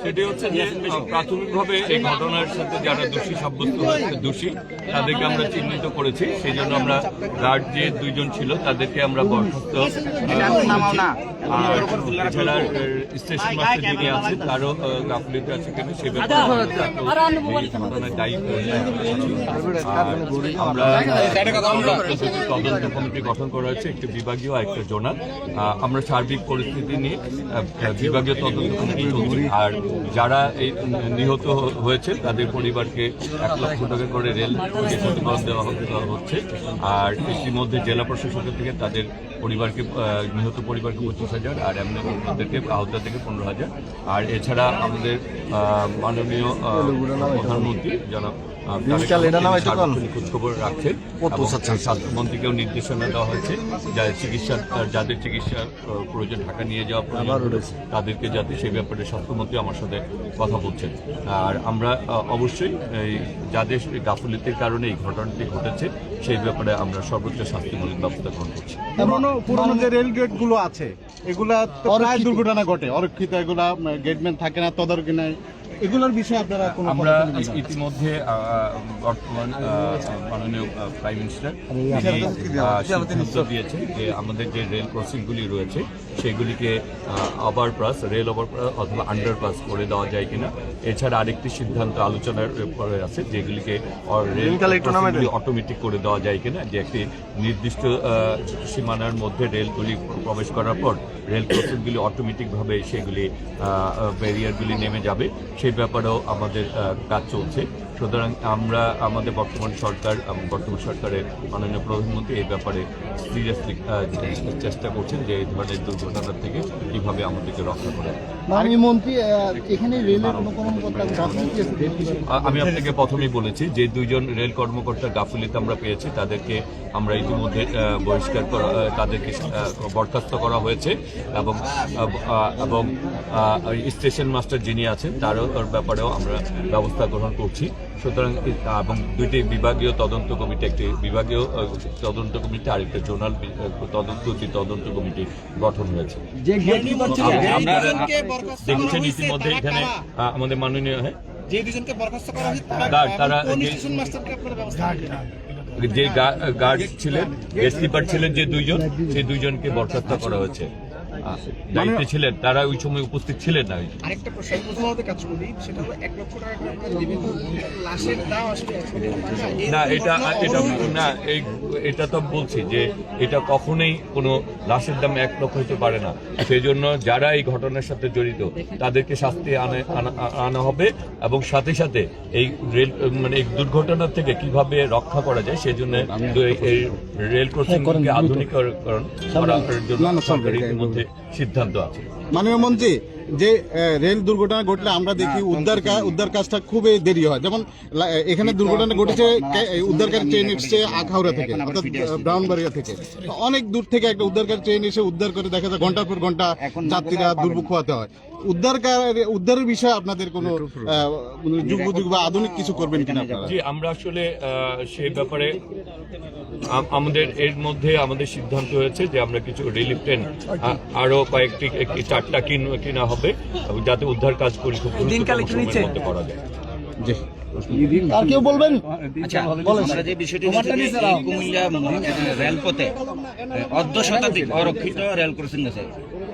সেটি হচ্ছে যে প্রাথমিকভাবে এই ঘটনার সাথে যারা দোষী সাব্যস্ত হয়েছে দোষী তাদেরকে আমরা চিহ্নিত করেছি। সেই জন্য আমরা গার্ড যে 2 জন ছিল তাদেরকে আমরা বরখাস্ত, আর এছাড়া স্টেশন মাস্টার যিনি আছেন তারও গাফিলতি আছে কিনা সে ব্যাপারে দায়ী। আর আমরা তদন্ত কমিটি গঠন করা হয়েছে, একটি বিভাগীয় আর একটা জোনাল। আমরা সার্বিক পরিস্থিতি নিয়ে বিভাগীয় তদন্ত কমিটি চলছে। আর যারা এই নিহত হয়েছে তাদের পরিবারকে 1 লক্ষ টাকা করে রেল ক্ষতিপূরণ দেওয়া হচ্ছে। আর ইতিমধ্যে জেলা প্রশাসনের থেকে তাদের পরিবারকে নিহত পরিবারকে 25,000 আর এমনিদেরকে আহত থেকে 15,000। আর এছাড়া আমাদের মাননীয় প্রধানমন্ত্রী জনাব খোঁজখবর রাখছেন, স্বাস্থ্যমন্ত্রীকেও নির্দেশনা দেওয়া হয়েছে যাদের চিকিৎসা প্রয়োজন ঢাকা নিয়ে যাওয়া তাদেরকে যাতে সেই ব্যাপারে স্বাস্থ্যমন্ত্রী আমার সাথে কথা বলছেন। আর আমরা অবশ্যই যাদের গাফিলতির কারণে এই ঘটনাটি ঘটেছে সেই ব্যাপারে আমরা সর্বোচ্চ শাস্তিমূলক ব্যবস্থা গ্রহণ করছি। পুরনো যে রেল গেট গুলো আছে এগুলা প্রায় দুর্ঘটনা ঘটে, অরক্ষিত, এগুলা গেটম্যান থাকে না, তদারকি নাই, এগুলোর বিষয়ে আপনারা আমরা ইতিমধ্যে বর্তমান মাননীয় প্রাইম মিনিস্টার সিদ্ধান্ত দিয়েছেন যে আমাদের যে রেল ক্রসিংগুলি রয়েছে সেগুলিকে ওভারপাস, রেল ওভারপাস অথবা আন্ডারপাস করে দেওয়া যায় কিনা। এছাড়া আরেকটি সিদ্ধান্ত আলোচনার পরে আছে যেগুলিকে রেল অটোমেটিক করে দেওয়া যায় কিনা, যে একটি নির্দিষ্ট সীমানার মধ্যে রেলগুলি প্রবেশ করার পর রেল ক্রসিংগুলি অটোমেটিকভাবে সেগুলি ব্যারিয়ারগুলি নেমে যাবে, সেই ব্যাপারেও আমাদের কাজ চলছে। সুতরাং আমরা আমাদের বর্তমান সরকারের মাননীয় প্রধানমন্ত্রী এই ব্যাপারে সিরিয়াসলি চেষ্টা করছেন যে এই ধরনের দুর্ঘটনা থেকে কিভাবে আমাদেরকে রক্ষা করে। আমি আপনাকে প্রথমেই বলেছি যে 2 জন রেল কর্মকর্তার গাফিলতি আমরা পেয়েছি, তাদেরকে আমরা ইতিমধ্যে তাদেরকে বরখাস্ত করা হয়েছে এবং স্টেশন মাস্টার যিনি আছেন তারও ব্যাপারেও আমরা ব্যবস্থা গ্রহণ করছি। সুতরাং এবং 2টি বিভাগীয় তদন্ত কমিটি, একটি বিভাগীয় তদন্ত কমিটি আর একটা জোনাল তদন্ত কমিটি গঠন হয়েছে। দেখছেন ইতিমধ্যে এখানে আমাদের মাননীয় যে গার্ড ছিলেন, গেট কিপার ছিলেন যে 2 জন, সেই 2 জনকে বরখাস্ত করা হয়েছে। দায়িত্বে ছিলেন তারা ওই সময় উপস্থিত ছিলেন না। আরেকটা প্রশ্ন কাজ করি, সেটা হলো 1 লক্ষ টাকা লাশের দাম আসলে না, এটা তো বলছি যে এটা কখনোই কোনো লাশের দাম 1 লক্ষ হতে পারে না। সেই জন্য যারা এই ঘটনার সাথে জড়িত তাদেরকে শাস্তি আনা হবে এবং সাথে সাথে এই এই দুর্ঘটনা থেকে কিভাবে রক্ষা করা যায় সেই জন্য এই রেল ক্রসিংকে আধুনিকরণ করার জন্য সরকারের মধ্যে সিদ্ধান্ত আছে। মাননীয় মন্ত্রী, যে রেল দুর্ঘটনা ঘটলে আমরা দেখি উদ্ধার কাজটা খুবই দেরি হয়। যেমন এখানে দুর্ঘটনা ঘটেছে, উদ্ধারকারী ট্রেন এসছে আখাউড়া থেকে, অর্থাৎ ব্রাউনবাড়িয়া থেকে, অনেক দূর থেকে একটা উদ্ধারকারী ট্রেন এসে উদ্ধার করে দেখা যায় ঘন্টার পর ঘন্টা যাত্রীরা দুর্ভোগ হতে হয়। উদ্ধারের বিষয়ে আপনাদের কোনো যুগ বা আধুনিক কিছু করবেন কিনা? জি, আমরা আসলে সেই ব্যাপারে আমাদের এর মধ্যে আমাদের সিদ্ধান্ত হয়েছে যে আমরা কিছু রিলিফ ট্রেন আরো কয়েকটি 4টা কিনা হবে যাতে উদ্ধার কাজ খুব দ্রুত করা যায়। আর কেউ বলবেন? আচ্ছা, আমরা যে বিষয়টি কুমিল্লা রেলপথে অর্ধশতাধিক অরক্ষিত রেল ক্রসিং আছে।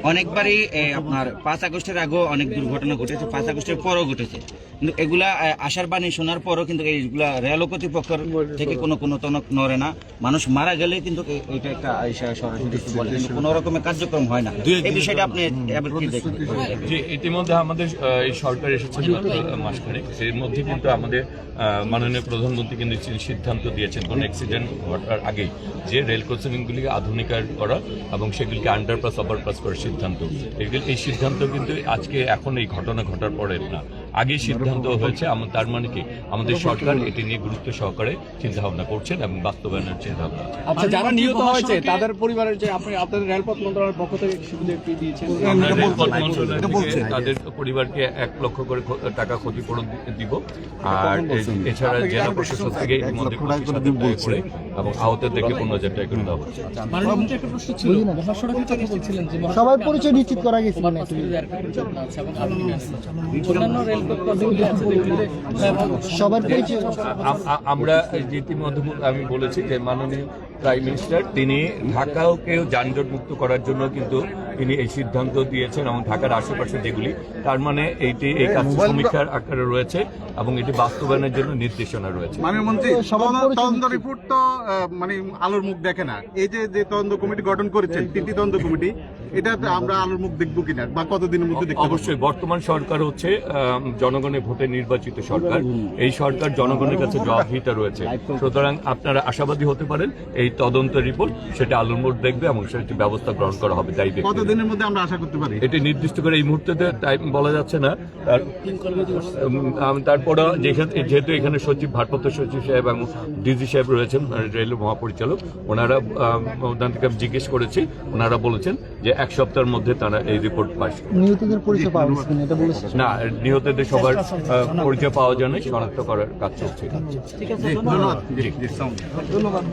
অনেকবারই আপনার 5 আগস্টের আগেও অনেক দুর্ঘটনা ঘটেছে, 5 আগস্টের পরও ঘটেছে, কিন্তু এগুলা আশার বাণী শোনার পরও কিন্তু এইগুলা রেল কর্তৃপক্ষের থেকে কোনো তনক নড়ে না। মানুষ মারা গেলে কিন্তু এটা একটা সরাসরি বলে, কিন্তু কোনো রকমের কার্যক্রম হয় না। এই বিষয়টা আপনি কি দেখবেন? যে ইতিমধ্যে আমাদের এই সরকার এসেছে মাসখানেক, এর মধ্যে কিন্তু আমাদের মাননীয় প্রধানমন্ত্রী কিন্তু সিদ্ধান্ত দিয়েছেন কোন অ্যাক্সিডেন্ট ঘটার আগেই যে রেল ক্রসিংগুলিকে আধুনিকায়ন করা এবং সেগুলিকে আন্ডারপাস ওভারপাস করার সিদ্ধান্ত। এই সিদ্ধান্ত কিন্তু আজকে এখন এই ঘটনা ঘটার পরে না, আগেই সিদ্ধান্ত হয়েছে। তার মানে কি আমাদের সরকার এটি নিয়ে গুরুত্ব সহকারে চিন্তা ভাবনা করছেন এবং বাস্তবায়নের চিন্তা ভাবনা। আচ্ছা, যারা নিহত হয়েছে তাদের পরিবারের যে আপনাদের রেলপথ মন্ত্রণালয়ের পক্ষ থেকে দিয়েছেন, তাদের পরিবারকে 1 লক্ষ করে টাকা ক্ষতিপূরণ দিব। আর এছাড়া জেলা প্রশাসন থেকে ইতিমধ্যে করে এবং আহতদেরকে 15,000 টাকা করে দেওয়া হচ্ছে। একটা প্রশ্ন ছিল, মহাসড়কের কথা বলছিলেন যে সবার পরিচয় নিশ্চিত করা গেছে কিনা? অন্যান্য রেলপথ পদ্ধতি আছে যেগুলোতে সবার পরিচয় আমরা ইতিমধ্যে আমি বলেছি যে মাননীয় প্রাইম মিনিস্টার তিনি ঢাকাকেও যানজট মুক্ত করার জন্য কিন্তু তিনি এই সিদ্ধান্ত দিয়েছেন এবং ঢাকার আশেপাশে যেগুলি তার মানে এই কাজটি সমীক্ষার আকারে রয়েছে এবং এটি বাস্তবায়নের জন্য নির্দেশনা রয়েছে। মাননীয় মন্ত্রী, তদন্ত রিপোর্ট তো মানে আলোর মুখ দেখে না। এই যে তদন্ত কমিটি গঠন করেছেন, 3টি তদন্ত কমিটি, এটা আমরা আলোর মুখ দেখবো কিনা বা কতদিনের মধ্যে দেখতে পাবো? অবশ্যই বর্তমান সরকার হচ্ছে জনগণের ভোটে নির্বাচিত সরকার। এই সরকার জনগণের কাছে জবাবদিহিতা রয়েছে, সুতরাং আপনারা আশাবাদী হতে পারেন এই তদন্ত রিপোর্ট সেটা আলোর মুখ দেখবে এবং সেটি ব্যবস্থা গ্রহণ করা হবে। দায়ী ব্যক্তি কতদিনের মধ্যে আমরা আশা করতে পারি? এটি নির্দিষ্ট করে এই মুহূর্তে টাইম বলা যাচ্ছে না। তারপরে যেহেতু এখানে সচিব, ভারপ্রাপ্ত সচিব সাহেব এবং ডিজি সাহেব রয়েছেন, রেল মহাপরিচালক, ওনারা ওনার থেকে আমি জিজ্ঞেস করেছি, ওনারা বলেছেন যে 1 সপ্তাহের মধ্যে তারা এই রিপোর্ট পাস করবে। নিহতদের পরিচয় পাওয়া গেছে কিনা এটা বলেছে? না, নিহতদের সবার পরিচয় পাওয়া যায় না, শনাক্ত করার কাজ চলছে। ধন্যবাদ।